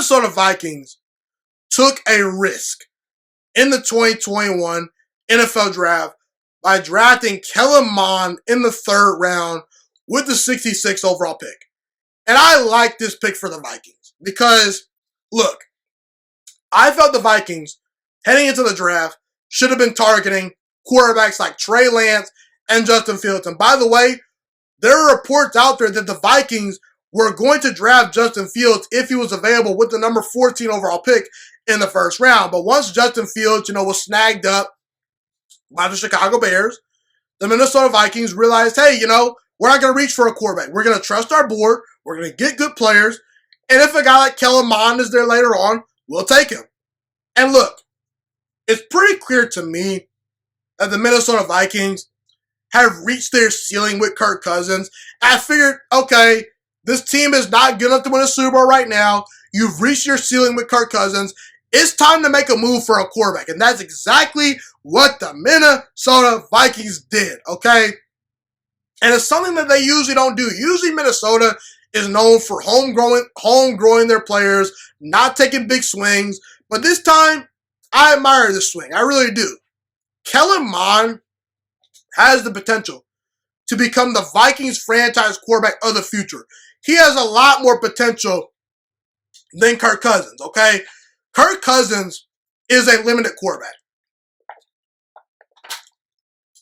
Minnesota Vikings took a risk in the 2021 NFL Draft by drafting Kellen Mond in the 3rd round with the 66th overall pick. And I like this pick for the Vikings because, look, I felt the Vikings, heading into the draft, should have been targeting quarterbacks like Trey Lance and Justin Fields. And by the way, there are reports out there that the Vikings were going to draft Justin Fields if he was available with the number 14 overall pick in the 1st round. But once Justin Fields, was snagged up by the Chicago Bears, the Minnesota Vikings realized, hey, we're not going to reach for a quarterback. We're going to trust our board. We're going to get good players. And if a guy like Kellen Mond is there later on, we'll take him. And look, it's pretty clear to me that the Minnesota Vikings have reached their ceiling with Kirk Cousins. I figured, okay, this team is not good enough to win a Super Bowl right now. You've reached your ceiling with Kirk Cousins. It's time to make a move for a quarterback. And that's exactly what the Minnesota Vikings did, okay? And it's something that they usually don't do. Usually Minnesota is known for homegrowing their players, not taking big swings. But this time, I admire this swing. I really do. Kellen Mond has the potential to become the Vikings franchise quarterback of the future. He has a lot more potential than Kirk Cousins, okay? Kirk Cousins is a limited quarterback.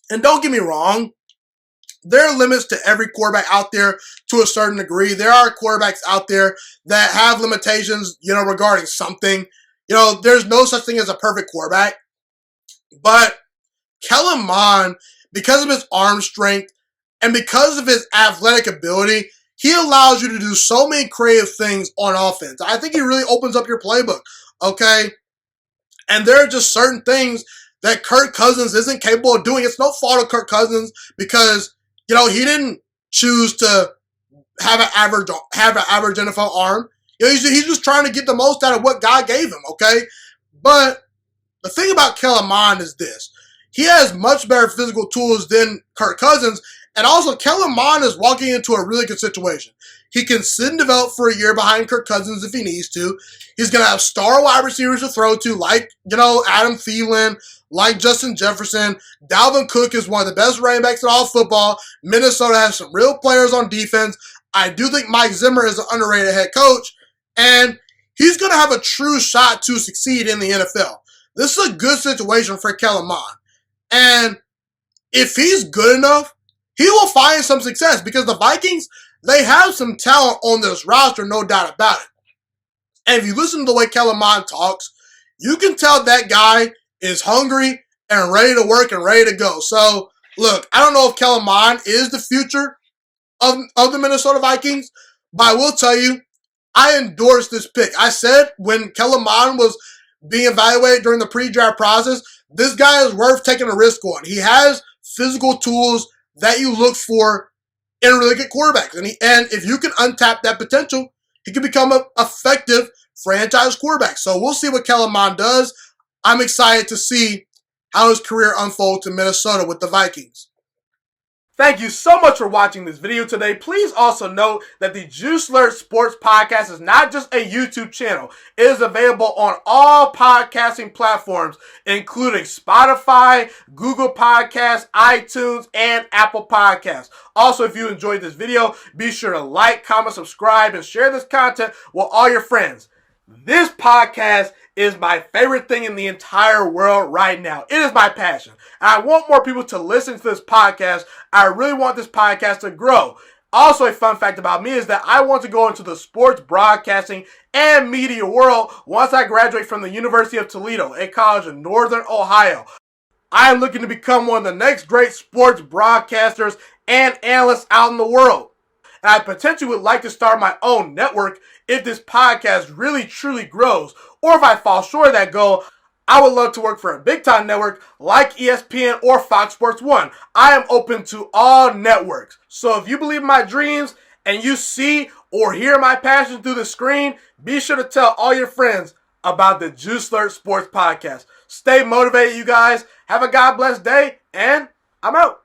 And don't get me wrong, there are limits to every quarterback out there to a certain degree. There are quarterbacks out there that have limitations, regarding something. There's no such thing as a perfect quarterback. But Kellen Mond, because of his arm strength and because of his athletic ability, he allows you to do so many creative things on offense. I think he really opens up your playbook, okay? And there are just certain things that Kirk Cousins isn't capable of doing. It's no fault of Kirk Cousins because, he didn't choose to have an average NFL arm. He's just trying to get the most out of what God gave him, okay? But the thing about Kellen Mond is this. He has much better physical tools than Kirk Cousins, and also Kellen Mond is walking into a really good situation. He can sit and develop for a year behind Kirk Cousins if he needs to. He's going to have star wide receivers to throw to, like, Adam Thielen, like Justin Jefferson. Dalvin Cook is one of the best running backs in all football. Minnesota has some real players on defense. I do think Mike Zimmer is an underrated head coach, and he's going to have a true shot to succeed in the NFL. This is a good situation for Kellen Mond. And if he's good enough, he will find some success because the Vikings, they have some talent on this roster, no doubt about it. And if you listen to the way Kellen Mond talks, you can tell that guy is hungry and ready to work and ready to go. So, look, I don't know if Kellen Mond is the future of the Minnesota Vikings, but I will tell you, I endorse this pick. I said when Kellen Mond was being evaluated during the pre-draft process, this guy is worth taking a risk on. He has physical tools that you look for in really good quarterbacks. And if you can untap that potential, he can become an effective franchise quarterback. So we'll see what Kellen Mond does. I'm excited to see how his career unfolds in Minnesota with the Vikings. Thank you so much for watching this video today. Please also note that the Juiciest Sports Podcast is not just a YouTube channel. It is available on all podcasting platforms, including Spotify, Google Podcasts, iTunes, and Apple Podcasts. Also, if you enjoyed this video, be sure to like, comment, subscribe, and share this content with all your friends. This podcast is my favorite thing in the entire world right now. It is my passion. And I want more people to listen to this podcast. I really want this podcast to grow. Also, a fun fact about me is that I want to go into the sports broadcasting and media world once I graduate from the University of Toledo, a college in Northern Ohio. I am looking to become one of the next great sports broadcasters and analysts out in the world. And I potentially would like to start my own network if this podcast really truly grows. Or if I fall short of that goal, I would love to work for a big-time network like ESPN or Fox Sports 1. I am open to all networks. So if you believe in my dreams and you see or hear my passion through the screen, be sure to tell all your friends about the Juiciest Sports Podcast. Stay motivated, you guys. Have a God bless day, and I'm out.